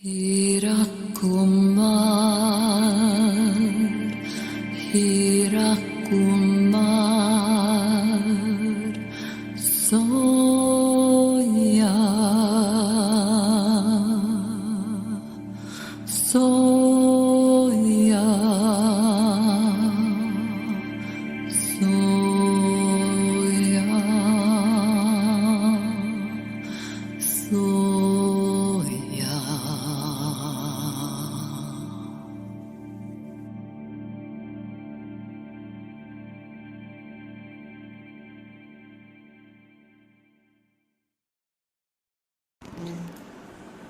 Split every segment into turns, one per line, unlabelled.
Hira Kumar, Soya, Soya, Soya, Soya.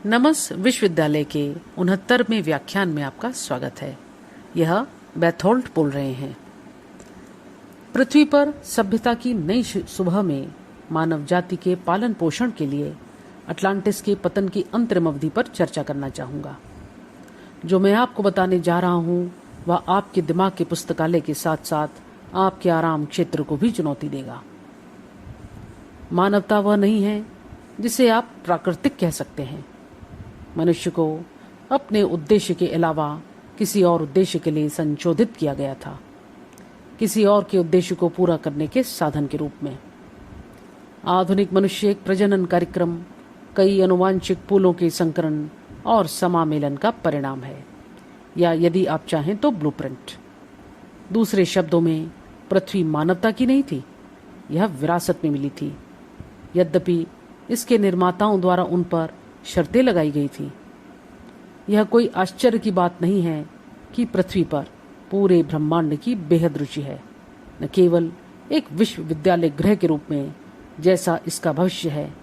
नमस विश्वविद्यालय के 69वें व्याख्यान में आपका स्वागत है। यह बैथोल्ट बोल रहे हैं। पृथ्वी पर सभ्यता की नई सुबह में मानव जाति के पालन पोषण के लिए अटलांटिस के पतन की अंतरिम अवधि पर चर्चा करना चाहूंगा। जो मैं आपको बताने जा रहा हूं वह आपके दिमाग के पुस्तकालय के साथ साथ आपके आराम क्षेत्र को भी चुनौती देगा। मानवता वह नहीं है जिसे आप प्राकृतिक कह सकते हैं। मनुष्य को अपने उद्देश्य के अलावा किसी और उद्देश्य के लिए संशोधित किया गया था, किसी और के उद्देश्य को पूरा करने के साधन के रूप में। आधुनिक मनुष्य एक प्रजनन कार्यक्रम, कई अनुवांशिक पूलों के संकरण और समामेलन का परिणाम है, या यदि आप चाहें तो ब्लूप्रिंट। दूसरे शब्दों में, पृथ्वी मानवता की नहीं थी, यह विरासत में मिली थी। यद्यपि इसके निर्माताओं द्वारा उन पर शर्तें लगाई गई थी। यह कोई आश्चर्य की बात नहीं है कि पृथ्वी पर पूरे ब्रह्मांड की बेहद रुचि है, न केवल एक विश्वविद्यालय ग्रह के रूप में जैसा इसका भविष्य है,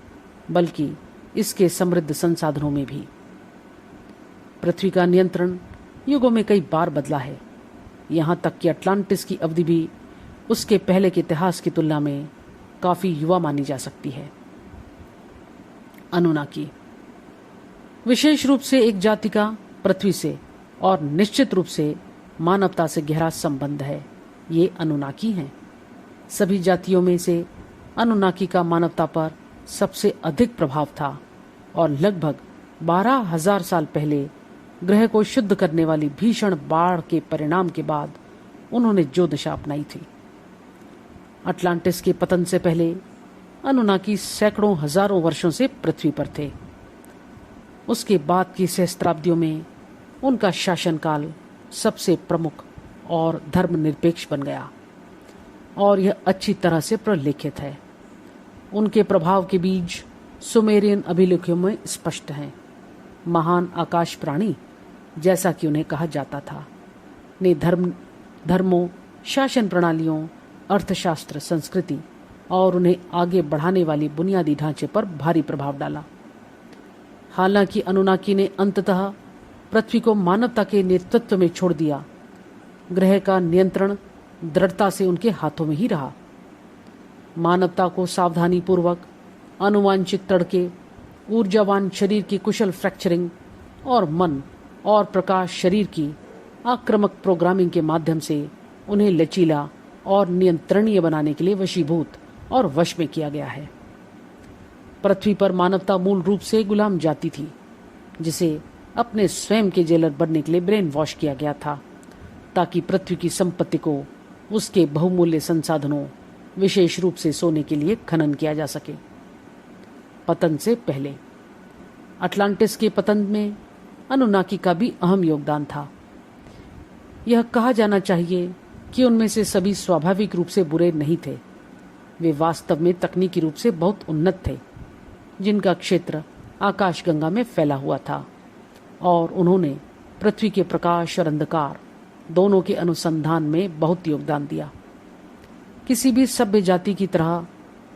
बल्कि इसके समृद्ध संसाधनों में भी। पृथ्वी का नियंत्रण युगों में कई बार बदला है, यहाँ तक कि अटलांटिस की अवधि भी उसके पहले के इतिहास की तुलना में काफी युवा मानी जा सकती है। अनुनाकी विशेष रूप से एक जाति का पृथ्वी से और निश्चित रूप से मानवता से गहरा संबंध है। ये अनुनाकी हैं। सभी जातियों में से अनुनाकी का मानवता पर सबसे अधिक प्रभाव था और लगभग 12,000 साल पहले ग्रह को शुद्ध करने वाली भीषण बाढ़ के परिणाम के बाद उन्होंने जो दिशा अपनाई थी। अटलांटिस के पतन से पहले अनुनाकी सैकड़ों हजारों वर्षों से पृथ्वी पर थे। उसके बाद की सहस्त्राब्दियों में उनका शासनकाल सबसे प्रमुख और धर्मनिरपेक्ष बन गया, और यह अच्छी तरह से प्रलेखित है। उनके प्रभाव के बीज सुमेरियन अभिलेखों में स्पष्ट हैं। महान आकाश प्राणी, जैसा कि उन्हें कहा जाता था, ने धर्मों, शासन प्रणालियों, अर्थशास्त्र, संस्कृति और उन्हें आगे बढ़ाने वाली बुनियादी ढांचे पर भारी प्रभाव डाला। हालांकि अनुनाकी ने अंततः पृथ्वी को मानवता के नेतृत्व में छोड़ दिया, ग्रह का नियंत्रण दृढ़ता से उनके हाथों में ही रहा। मानवता को सावधानी पूर्वक आनुवांशिक तड़के, ऊर्जावान शरीर की कुशल फ्रैक्चरिंग और मन और प्रकाश शरीर की आक्रामक प्रोग्रामिंग के माध्यम से उन्हें लचीला और नियंत्रणीय बनाने के लिए वशीभूत और वश में किया गया है। पृथ्वी पर मानवता मूल रूप से गुलाम जाति थी, जिसे अपने स्वयं के जेलर बनने के लिए ब्रेन वॉश किया गया था, ताकि पृथ्वी की संपत्ति को उसके बहुमूल्य संसाधनों, विशेष रूप से सोने के लिए खनन किया जा सके। पतन से पहले अटलांटिस के पतन में अनुनाकी का भी अहम योगदान था। यह कहा जाना चाहिए कि उनमें से सभी स्वाभाविक रूप से बुरे नहीं थे। वे वास्तव में तकनीकी रूप से बहुत उन्नत थे, जिनका क्षेत्र आकाशगंगा में फैला हुआ था, और उन्होंने पृथ्वी के प्रकाश और अंधकार दोनों के अनुसंधान में बहुत योगदान दिया। किसी भी सभ्य जाति की तरह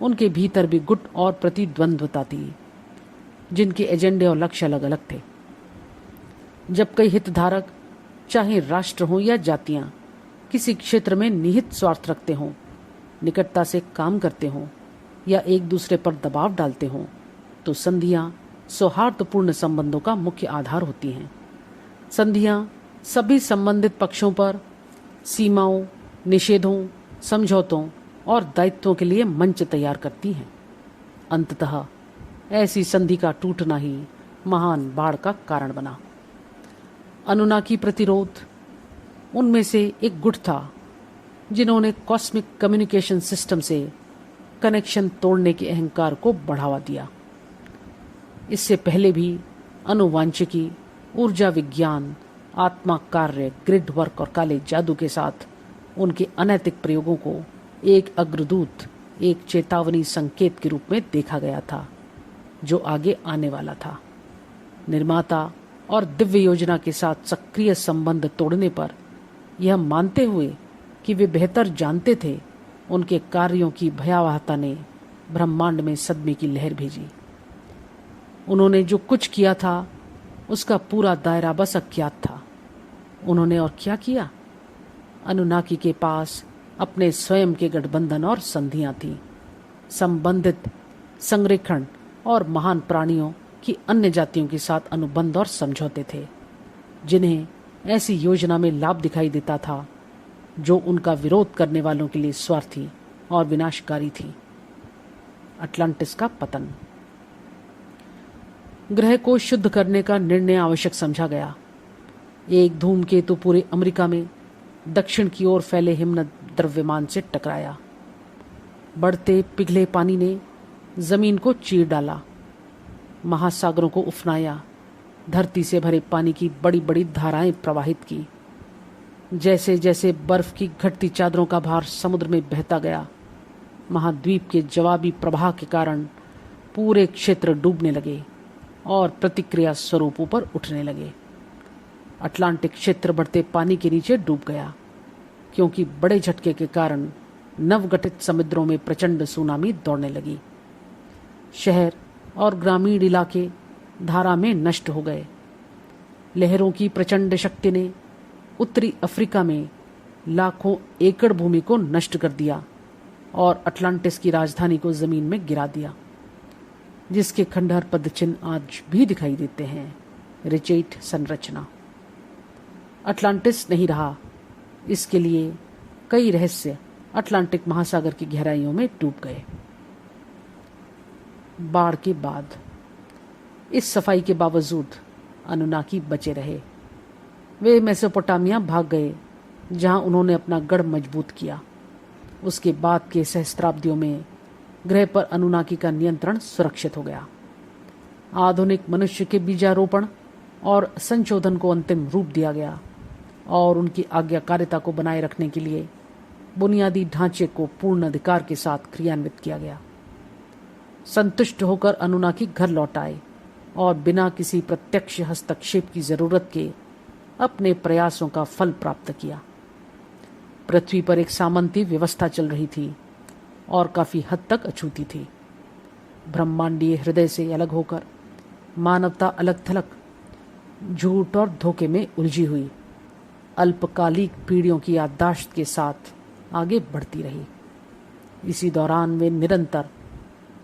उनके भीतर भी गुट और प्रतिद्वंद्वता थी, जिनके एजेंडे और लक्ष्य अलग अलग थे। जब कई हितधारक, चाहे राष्ट्र हों या जातियां, किसी क्षेत्र में निहित स्वार्थ रखते हों, निकटता से काम करते हों या एक दूसरे पर दबाव डालते हों, तो संधियां सौहार्दपूर्ण संबंधों का मुख्य आधार होती हैं। संधियां सभी संबंधित पक्षों पर सीमाओं, निषेधों, समझौतों और दायित्वों के लिए मंच तैयार करती हैं। अंततः ऐसी संधि का टूटना ही महान बाढ़ का कारण बना। अनुनाकी प्रतिरोध उनमें से एक गुट था जिन्होंने कॉस्मिक कम्युनिकेशन सिस्टम से कनेक्शन तोड़ने के अहंकार को बढ़ावा दिया। इससे पहले भी अनुवांशिकी, ऊर्जा विज्ञान, आत्मा कार्य, ग्रिड वर्क और काले जादू के साथ उनके अनैतिक प्रयोगों को एक अग्रदूत, एक चेतावनी संकेत के रूप में देखा गया था जो आगे आने वाला था। निर्माता और दिव्य योजना के साथ सक्रिय संबंध तोड़ने पर यह मानते हुए कि वे बेहतर जानते थे, उनके कार्यों की भयावहता ने ब्रह्मांड में सदमे की लहर भेजी। उन्होंने जो कुछ किया था उसका पूरा दायरा बस अज्ञात था। उन्होंने और क्या किया? अनुनाकी के पास अपने स्वयं के गठबंधन और संधियां थीं। संबंधित संरेखण और महान प्राणियों की अन्य जातियों के साथ अनुबंध और समझौते थे, जिन्हें ऐसी योजना में लाभ दिखाई देता था जो उनका विरोध करने वालों के लिए स्वार्थी और विनाशकारी थी। अटलांटिस का पतन। ग्रह को शुद्ध करने का निर्णय आवश्यक समझा गया। एक धूमकेतु पूरे अमेरिका में दक्षिण की ओर फैले हिमनद द्रव्यमान से टकराया। बढ़ते पिघले पानी ने जमीन को चीर डाला, महासागरों को उफनाया, धरती से भरे पानी की बड़ी बड़ी धाराएं प्रवाहित की। जैसे जैसे बर्फ की घटती चादरों का भार समुद्र में बहता गया, महाद्वीप के जवाबी प्रवाह के कारण पूरे क्षेत्र डूबने लगे और प्रतिक्रिया स्वरूपों पर उठने लगे। अटलांटिक क्षेत्र बढ़ते पानी के नीचे डूब गया, क्योंकि बड़े झटके के कारण नवगठित समुद्रों में प्रचंड सुनामी दौड़ने लगी। शहर और ग्रामीण इलाके धारा में नष्ट हो गए। लहरों की प्रचंड शक्ति ने उत्तरी अफ्रीका में लाखों एकड़ भूमि को नष्ट कर दिया और अटलांटिस की राजधानी को जमीन में गिरा दिया, जिसके खंडहर पदचिन्ह आज भी दिखाई देते हैं। रिचेट संरचना। अटलांटिस नहीं रहा, इसके लिए कई रहस्य अटलांटिक महासागर की गहराइयों में डूब गए। बाढ़ के बाद इस सफाई के बावजूद अनुनाकी बचे रहे। वे मेसोपोटामिया भाग गए, जहां उन्होंने अपना गढ़ मजबूत किया। उसके बाद के सहस्त्राब्दियों में ग्रह पर अनुनाकी का नियंत्रण सुरक्षित हो गया। आधुनिक मनुष्य के बीजारोपण और संशोधन को अंतिम रूप दिया गया और उनकी आज्ञाकारिता को बनाए रखने के लिए बुनियादी ढांचे को पूर्ण अधिकार के साथ क्रियान्वित किया गया। संतुष्ट होकर अनुनाकी घर लौट आए और बिना किसी प्रत्यक्ष हस्तक्षेप की जरूरत के अपने प्रयासों का फल प्राप्त किया। पृथ्वी पर एक सामंती व्यवस्था चल रही थी और काफी हद तक अछूती थी। ब्रह्मांडीय हृदय से अलग होकर मानवता अलग थलग, झूठ और धोखे में उलझी हुई अल्पकालिक पीढ़ियों की याददाश्त के साथ आगे बढ़ती रही। इसी दौरान वे निरंतर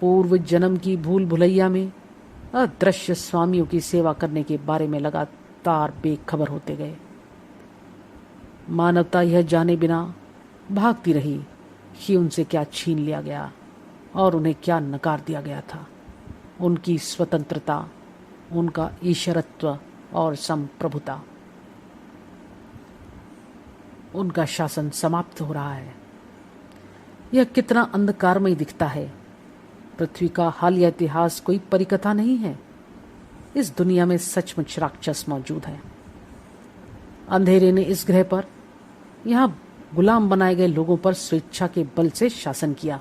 पूर्व जन्म की भूल भुलैया में अदृश्य स्वामियों की सेवा करने के बारे में लगातार बेखबर होते गए। मानवता यह जाने बिना भागती रही कि उनसे क्या छीन लिया गया और उन्हें क्या नकार दिया गया था। उनकी स्वतंत्रता, उनका ईश्वरत्व और संप्रभुता। उनका शासन समाप्त हो रहा है। यह कितना अंधकारमय दिखता है। पृथ्वी का हालिया इतिहास कोई परिकथा नहीं है। इस दुनिया में सचमुच राक्षस मौजूद है। अंधेरे ने इस ग्रह पर, यहां गुलाम बनाए गए लोगों पर स्वेच्छा के बल से शासन किया।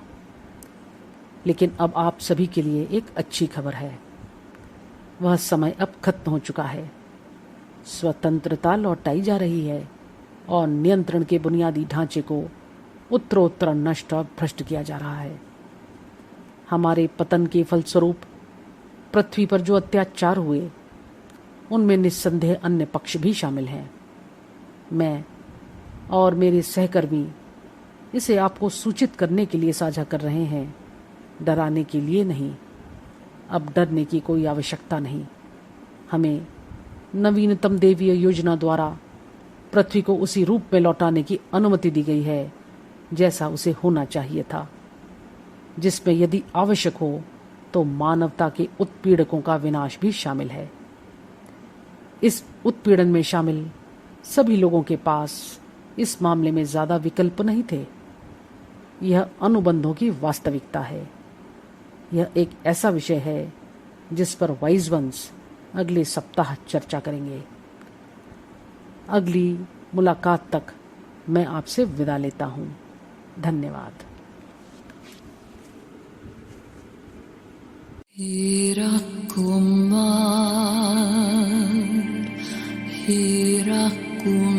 लेकिन अब आप सभी के लिए एक अच्छी खबर है। वह समय अब खत्म हो चुका है। स्वतंत्रता लौटाई जा रही है और नियंत्रण के बुनियादी ढांचे को उत्तरोत्तर नष्ट और भ्रष्ट किया जा रहा है। हमारे पतन के फलस्वरूप पृथ्वी पर जो अत्याचार हुए, उनमें निस्संदेह अन्य पक्ष भी शामिल हैं। मैं और मेरे सहकर्मी इसे आपको सूचित करने के लिए साझा कर रहे हैं, डराने के लिए नहीं। अब डरने की कोई आवश्यकता नहीं। हमें नवीनतम देवीय योजना द्वारा पृथ्वी को उसी रूप में लौटाने की अनुमति दी गई है जैसा उसे होना चाहिए था, जिसमें यदि आवश्यक हो तो मानवता के उत्पीड़कों का विनाश भी शामिल है। इस उत्पीड़न में शामिल सभी लोगों के पास इस मामले में ज्यादा विकल्प नहीं थे। यह अनुबंधों की वास्तविकता है। यह एक ऐसा विषय है जिस पर वाइज वंस अगले सप्ताह चर्चा करेंगे। अगली मुलाकात तक मैं आपसे विदा लेता हूँ। धन्यवाद।
Hirakumar, Hirakumar.